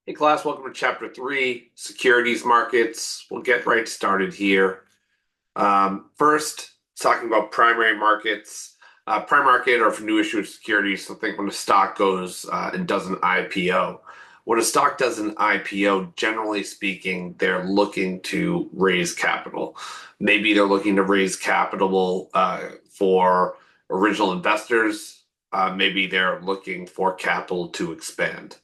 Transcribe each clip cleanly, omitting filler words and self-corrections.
Hey class, welcome to chapter 3, securities markets. We'll get right started here. First, talking about primary markets. Prime market are for new issue securities. So think when a stock goes and does an IPO. When a stock does an IPO, generally speaking, they're looking to raise capital. Maybe they're looking to raise capital for original investors. Maybe they're looking for capital to expand.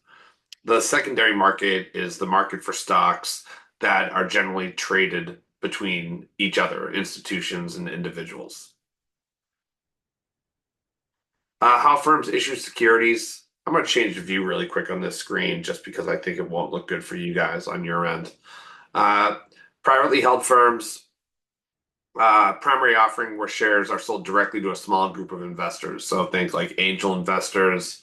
The secondary market is the market for stocks that are generally traded between each other, institutions and individuals. How firms issue securities. I'm going to change the view really quick on this screen just because I think it won't look good for you guys on your end. Uh, Privately held firms, primary offering where shares are sold directly to a small group of investors. So think like angel investors,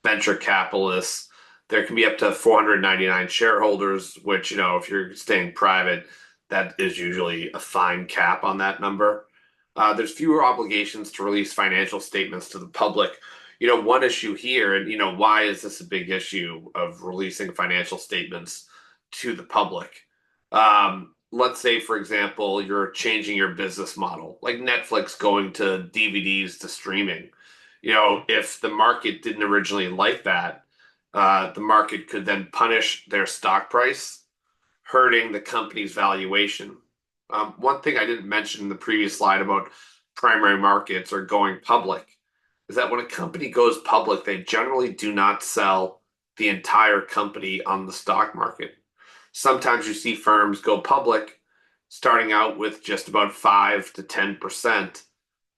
venture capitalists. There can be up to 499 shareholders, which, if you're staying private, that is usually a fine cap on that number. There's fewer obligations to release financial statements to the public. One issue here, and why is this a big issue of releasing financial statements to the public? Let's say, for example, you're changing your business model, like Netflix going to DVDs to streaming. If the market didn't originally like that, the market could then punish their stock price, hurting the company's valuation. One thing I didn't mention in the previous slide about primary markets or going public is that when a company goes public, they generally do not sell the entire company on the stock market. Sometimes you see firms go public starting out with just about 5 to 10%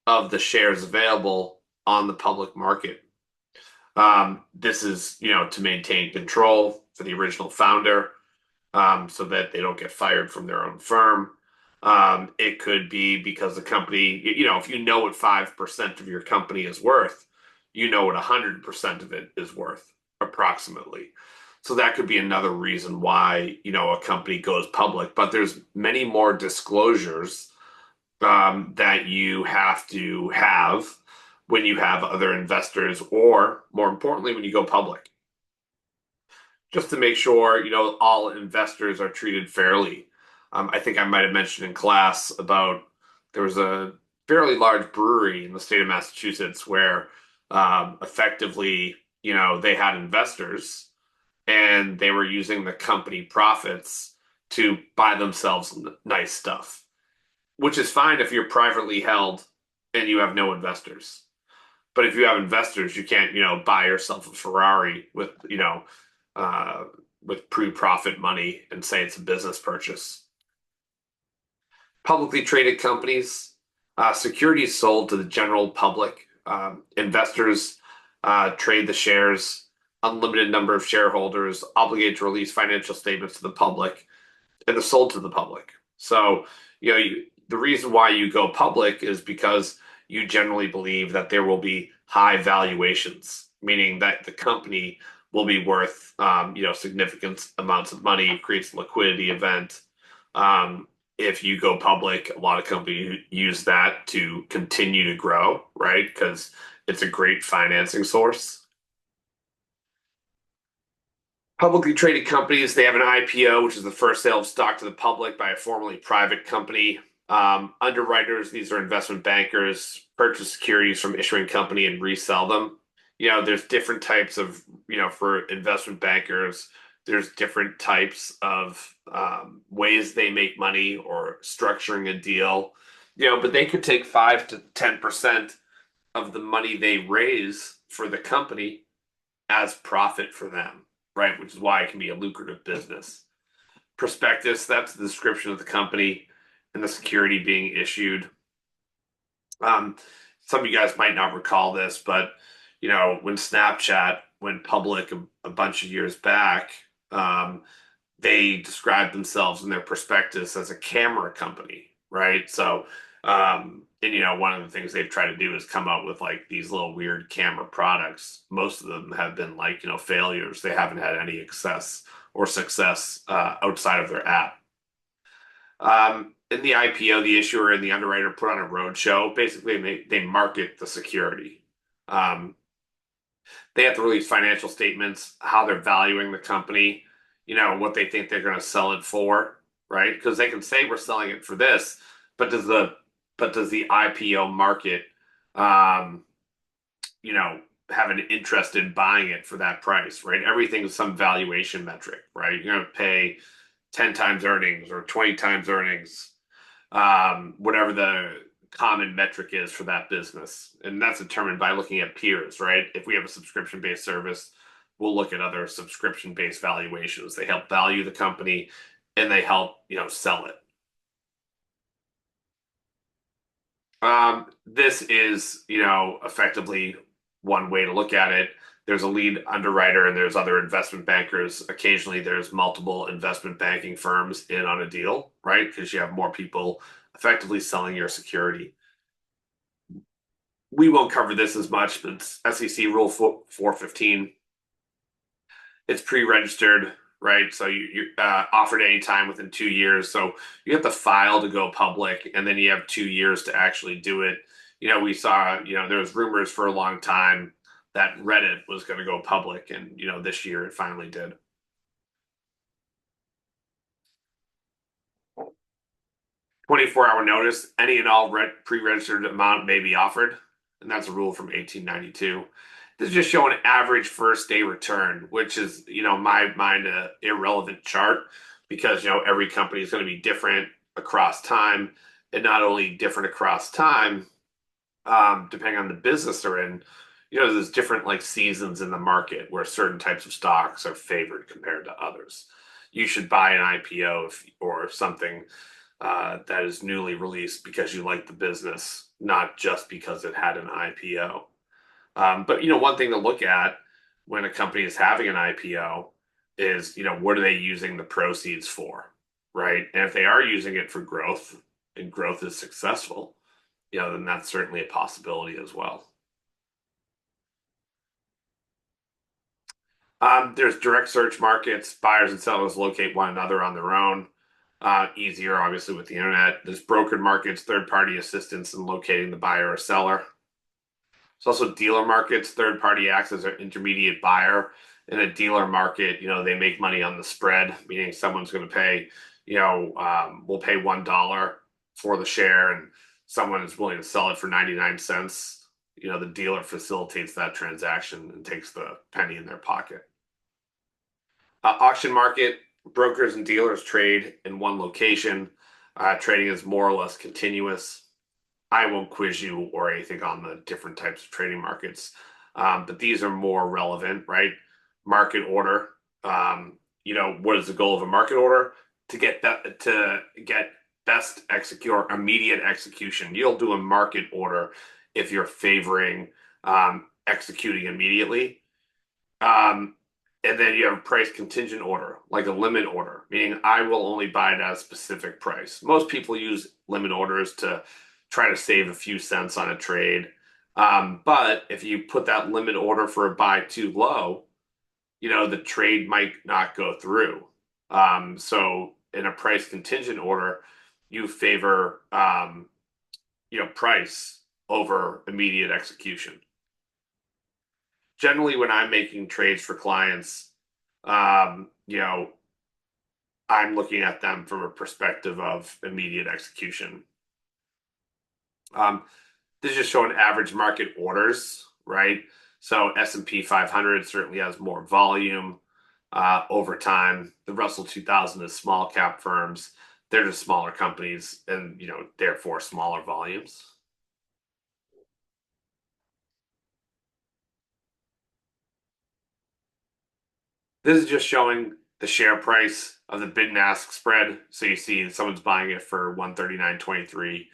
of the shares available on the public market. This is, to maintain control for the original founder, so that they don't get fired from their own firm. It could be because the company, if you know what 5% of your company is worth, you know what 100% of it is worth, approximately. So that could be another reason why, a company goes public. But there's many more disclosures that you have to have when you have other investors, or more importantly, when you go public, just to make sure all investors are treated fairly. I think I might have mentioned in class about there was a fairly large brewery in the state of Massachusetts where effectively, they had investors and they were using the company profits to buy themselves nice stuff, which is fine if you're privately held and you have no investors. But if you have investors, you can't, buy yourself a Ferrari uh, with pre-profit money and say it's a business purchase. Publicly traded companies, securities sold to the general public. Investors trade the shares, unlimited number of shareholders, obligated to release financial statements to the public, and they're sold to the public. So, the reason why you go public is because you generally believe that there will be high valuations, meaning that the company will be worth, significant amounts of money, creates a liquidity event. If you go public, a lot of companies use that to continue to grow, right? Because it's a great financing source. Publicly traded companies, they have an IPO, which is the first sale of stock to the public by a formerly private company. Underwriters, these are investment bankers, purchase securities from issuing company and resell them. There's different types of, for investment bankers, there's different types of ways they make money or structuring a deal. But they could take 5 to 10% of the money they raise for the company as profit for them, right? Which is why it can be a lucrative business. Prospectus, that's the description of the company and the security being issued. Um, some of you guys might not recall this, but when Snapchat went public a bunch of years back, they described themselves in their prospectus as a camera company, right? So, and one of the things they've tried to do is come out with like these little weird camera products. Most of them have been like, failures. They haven't had any success outside of their app. In the IPO, the issuer and the underwriter put on a roadshow. Basically, they market the security. Um, they have to release financial statements, how they're valuing the company. what they think they're going to sell it for, right? Because they can say we're selling it for this, but does the IPO market, um, you know, have an interest in buying it for that price, right? Everything is some valuation metric, right? You're going to pay 10 times earnings or 20 times earnings, whatever the common metric is for that business. And that's determined by looking at peers, right? If we have a subscription based service, we'll look at other subscription based valuations. They help value the company and they help, sell it. This is, effectively one way to look at it. There's a lead underwriter and there's other investment bankers. Occasionally, there's multiple investment banking firms in on a deal, right? Because you have more people effectively selling your security. We won't cover this as much, but it's SEC Rule 415. It's pre-registered, right? So you offered any time within 2 years. So you have to file to go public, and then you have 2 years to actually do it. We saw, there was rumors for a long time that Reddit was going to go public, and this year it finally did. 24-hour notice, any and all pre-registered amount may be offered, and that's a rule from 1892. This is just showing average first day return, which is, my mind, a irrelevant chart because, every company is going to be different across time, and not only different across time, depending on the business they're in. There's different like seasons in the market where certain types of stocks are favored compared to others. You should buy an IPO or something that is newly released because you like the business, not just because it had an IPO. But one thing to look at when a company is having an IPO is, what are they using the proceeds for, right? And if they are using it for growth and growth is successful, then that's certainly a possibility as well. There's direct search markets. Buyers and sellers locate one another on their own. Easier, obviously, with the internet. There's brokered markets, third-party assistance in locating the buyer or seller. There's also dealer markets. Third-party acts as an intermediate buyer. In a dealer market, they make money on the spread, meaning someone's going to pay, will pay $1 for the share, and someone is willing to sell it for 99 cents. The dealer facilitates that transaction and takes the penny in their pocket. Auction market, brokers and dealers trade in one location. Trading is more or less continuous. I won't quiz you or anything on the different types of trading markets, but these are more relevant, right? Market order. What is the goal of a market order? To get best execute or immediate execution. You'll do a market order if you're favoring executing immediately. Um, and then you have a price contingent order, like a limit order, meaning I will only buy it at a specific price. Most people use limit orders to try to save a few cents on a trade. But if you put that limit order for a buy too low, the trade might not go through. So in a price contingent order, you favor, price over immediate execution. Generally, when I'm making trades for clients, um, you know, I'm looking at them from a perspective of immediate execution. Um, this is just showing average market orders, right? So S&P 500 certainly has more volume over time. The Russell 2000 is small cap firms. They're just smaller companies and, therefore smaller volumes. This is just showing the share price of the bid and ask spread. So you see someone's buying it for 139.23,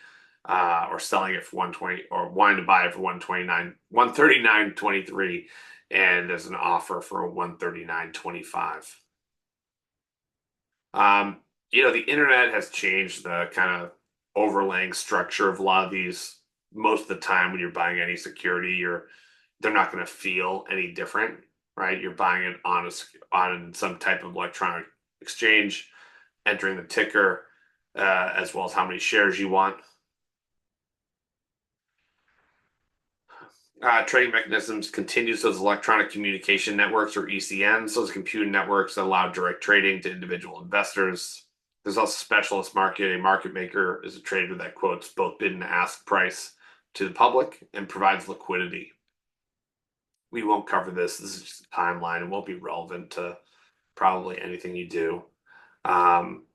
or selling it for 120, or wanting to buy it for 139.23, and there's an offer for 139.25. Um, the internet has changed the kind of overlaying structure of a lot of these. Most of the time, when you're buying any security, they're not going to feel any different, right? You're buying it on some type of electronic exchange, entering the ticker, as well as how many shares you want. Trading mechanisms continues those electronic communication networks or ECNs, those computer networks that allow direct trading to individual investors. There's also specialist market. A market maker is a trader that quotes both bid and ask price to the public and provides liquidity. We won't cover this. This is just a timeline. It won't be relevant to probably anything you do. Um,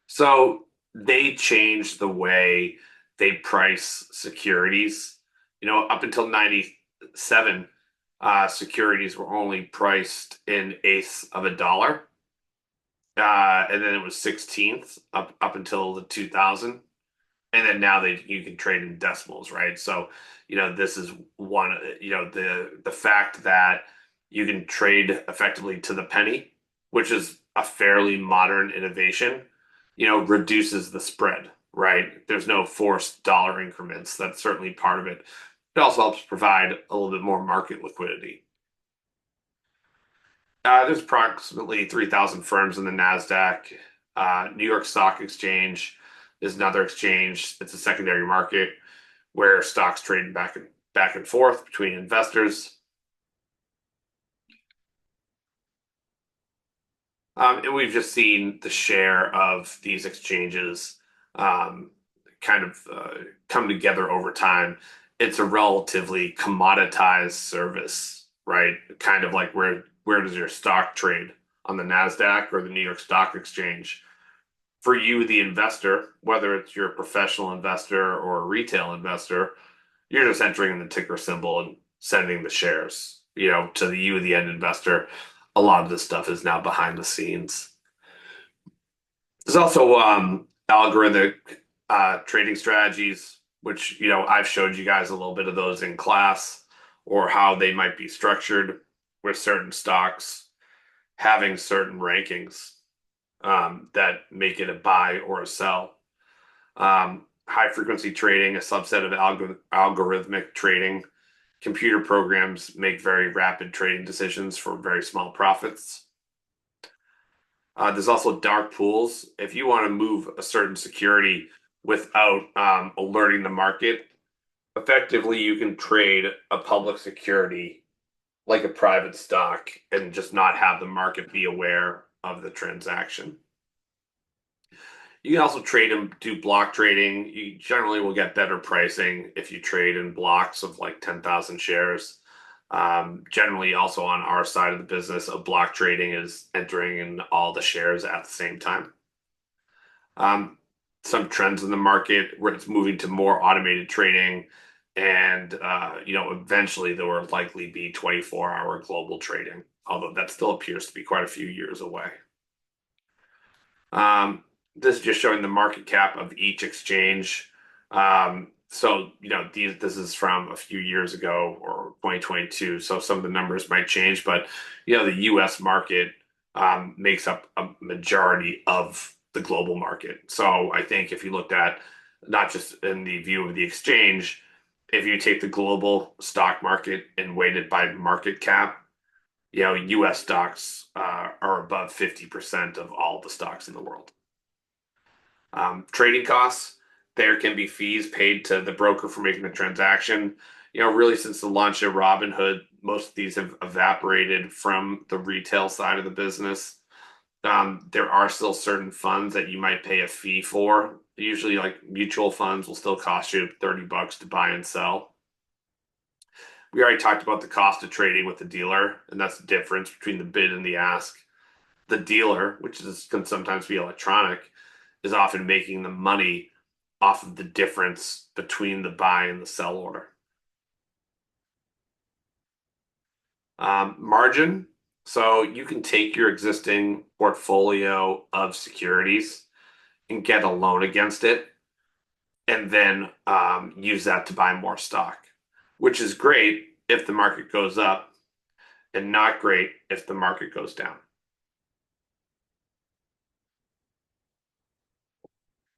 so they changed the way they price securities. Up until 97, securities were only priced in eighths of a dollar. And then it was 16th up until the 2000. And then now you can trade in decimals, right? So, this is one, the fact that you can trade effectively to the penny, which is a fairly modern innovation, reduces the spread, right? There's no forced dollar increments. That's certainly part of it. It also helps provide a little bit more market liquidity. There's approximately 3,000 firms in the NASDAQ. New York Stock Exchange is another exchange. It's a secondary market where stocks trade back and forth between investors. And we've just seen the share of these exchanges um, kind of come together over time. It's a relatively commoditized service, right? Kind of like where does your stock trade on the NASDAQ or the New York Stock Exchange? For you, the investor, whether it's your professional investor or a retail investor, you're just entering in the ticker symbol and sending the shares, to the end investor. A lot of this stuff is now behind the scenes. There's also algorithmic trading strategies, which, I've showed you guys a little bit of those in class, or how they might be structured with certain stocks having certain rankings that make it a buy or a sell. High frequency trading, a subset of algorithmic trading. Computer programs make very rapid trading decisions for very small profits. There's also dark pools. If you want to move a certain security without alerting the market, effectively you can trade a public security like a private stock and just not have the market be aware of the transaction. You can also trade and do block trading. You generally will get better pricing if you trade in blocks of like 10,000 shares. Generally, also on our side of the business, of block trading is entering in all the shares at the same time. Um, some trends in the market where it's moving to more automated trading, and eventually there will likely be 24-hour global trading, although that still appears to be quite a few years away. This is just showing the market cap of each exchange. So, this is from a few years ago or 2022. So some of the numbers might change, but, the US market makes up a majority of the global market. So I think if you looked at not just in the view of the exchange, if you take the global stock market and weight it by market cap, US stocks are above 50% of all the stocks in the world. Trading costs, there can be fees paid to the broker for making the transaction. Really since the launch of Robinhood, most of these have evaporated from the retail side of the business. There are still certain funds that you might pay a fee for. Usually, like mutual funds will still cost you $30 to buy and sell. We already talked about the cost of trading with the dealer, and that's the difference between the bid and the ask. The dealer, can sometimes be electronic, is often making the money off of the difference between the buy and the sell order. Margin. So you can take your existing portfolio of securities and get a loan against it, and then use that to buy more stock, which is great if the market goes up and not great if the market goes down.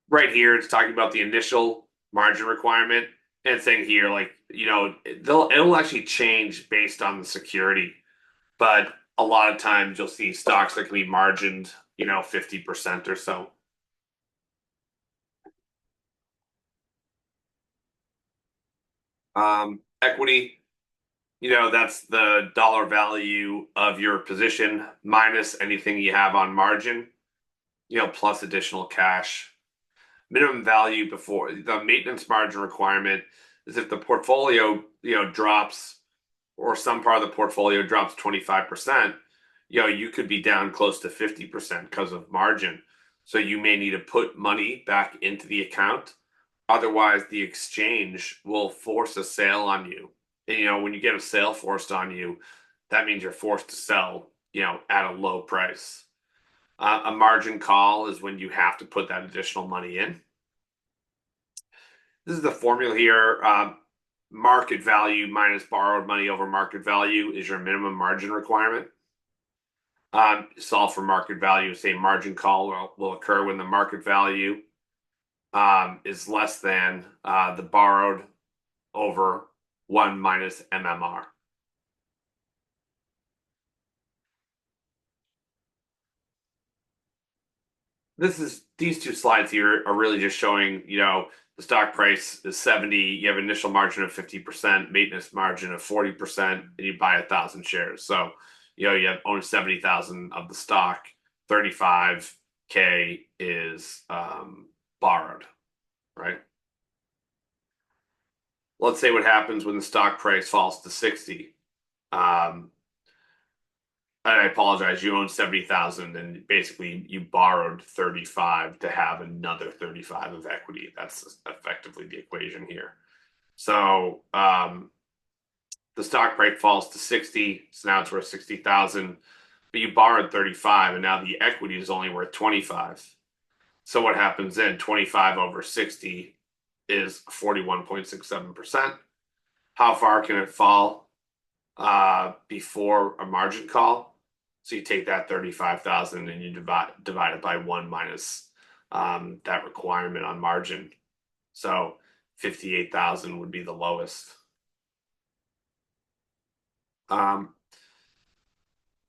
Right here, it's talking about the initial margin requirement, and it's saying here, like, it'll actually change based on the security, but a lot of times you'll see stocks that can be margined, 50% or so. Equity, that's the dollar value of your position minus anything you have on margin, plus additional cash. Minimum value before the maintenance margin requirement is if the portfolio, drops or some part of the portfolio drops 25%, you could be down close to 50% because of margin. So you may need to put money back into the account. Otherwise, the exchange will force a sale on you. And, when you get a sale forced on you, that means you're forced to sell, at a low price. A margin call is when you have to put that additional money in. This is the formula here. Market value minus borrowed money over market value is your minimum margin requirement. Solve for market value, say margin call will occur when the market value is less than the borrowed over 1 minus MMR. These two slides here are really just showing, the stock price is 70, you have initial margin of 50%, maintenance margin of 40%, and you buy 1,000 shares. So, you have owned 70,000 of the stock, 35K is borrowed, right? Let's say what happens when the stock price falls to 60. I apologize, you own 70,000 and basically you borrowed 35 to have another 35 of equity. That's effectively the equation here. So the stock price falls to 60, so now it's worth 60,000, but you borrowed 35 and now the equity is only worth 25. So what happens then? 25 over 60 is 41.67%. How far can it fall before a margin call? So you take that 35,000 and you divide it by 1 minus that requirement on margin. So 58,000 would be the lowest.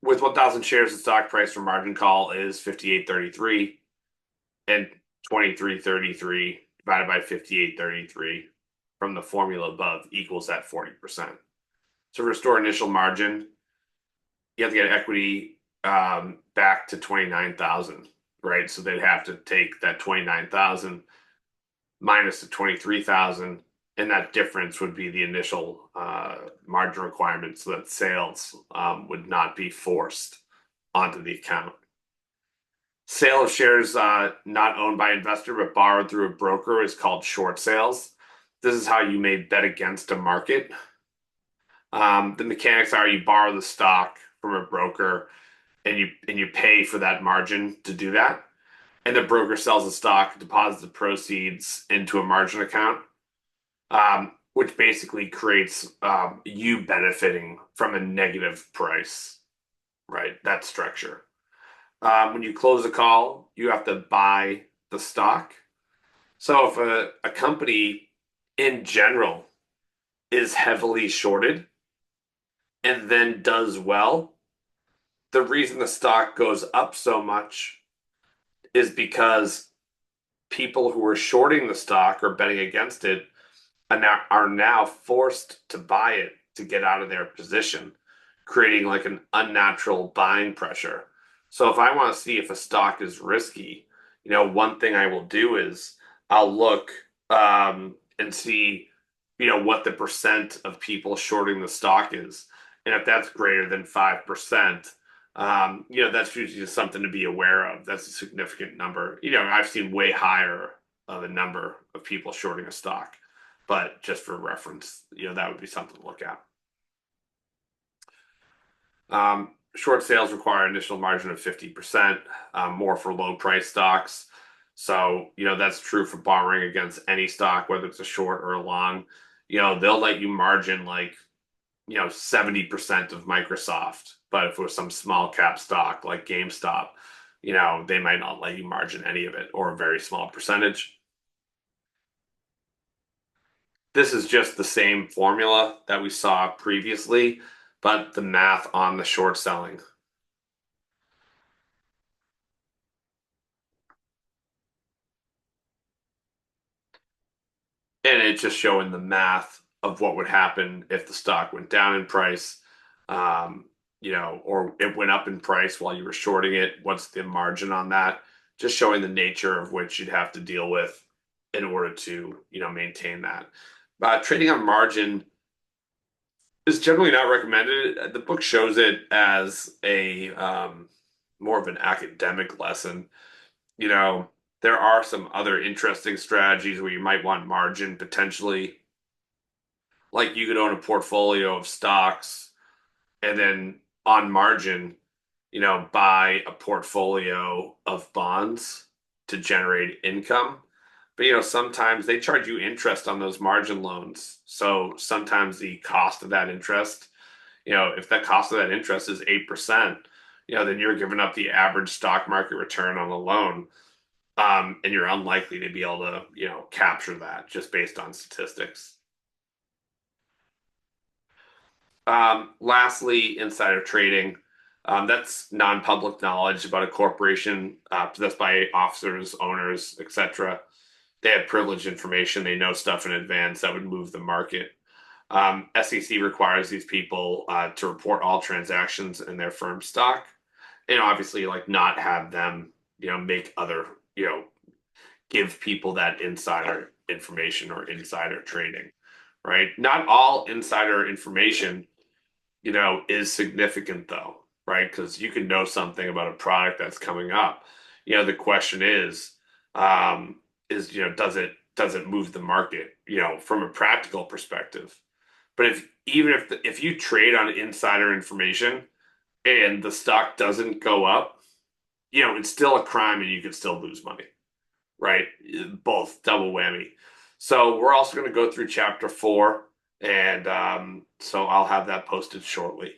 With 1,000 shares, the stock price for margin call is 58.33, and 23.33 divided by 58.33 from the formula above equals that 40%. To restore initial margin, you have to get equity back to 29,000, right? So they'd have to take that 29,000 minus the 23,000, and that difference would be the initial margin requirement, so that sales would not be forced onto the account. Sale of shares not owned by investor but borrowed through a broker is called short sales. This is how you may bet against a market. The mechanics are you borrow the stock from a broker and you pay for that margin to do that. And the broker sells the stock, deposits the proceeds into a margin account, which basically creates you benefiting from a negative price, right? That structure. When you close a call, you have to buy the stock. So if a company in general is heavily shorted and then does well, the reason the stock goes up so much is because people who are shorting the stock or betting against it are now forced to buy it to get out of their position, creating like an unnatural buying pressure. So if I want to see if a stock is risky, one thing I will do is I'll look and see, what the percent of people shorting the stock is. And if that's greater than 5%, that's usually just something to be aware of. That's a significant number. I've seen way higher of a number of people shorting a stock, but just for reference, that would be something to look at. Short sales require initial margin of 50%, more for low price stocks. So, that's true for borrowing against any stock, whether it's a short or a long. They'll let you margin like 70% of Microsoft. But if it was some small cap stock like GameStop, they might not let you margin any of it or a very small percentage. This is just the same formula that we saw previously, but the math on the short selling. And it's just showing the math of what would happen if the stock went down in price, um, or it went up in price while you were shorting it. What's the margin on that? Just showing the nature of which you'd have to deal with in order to, maintain that. Trading on margin is generally not recommended. The book shows it as a more of an academic lesson. You know, there are some other interesting strategies where you might want margin potentially. Like you could own a portfolio of stocks and then on margin, buy a portfolio of bonds to generate income. But sometimes they charge you interest on those margin loans. So sometimes the cost of that interest, if the cost of that interest is 8%, then you're giving up the average stock market return on the loan. And you're unlikely to be able to, capture that just based on statistics. Lastly, insider trading. That's non-public knowledge about a corporation possessed by officers, owners, etc. They have privileged information. They know stuff in advance that would move the market. SEC requires these people to report all transactions in their firm stock, and obviously, like not have them, make other, give people that insider information or insider trading, right? Not all insider information is significant though, right? Because you can know something about a product that's coming up. The question is, does it move the market, from a practical perspective? But if you trade on insider information and the stock doesn't go up, it's still a crime and you could still lose money, right? Both double whammy. So we're also going to go through chapter 4, and so I'll have that posted shortly.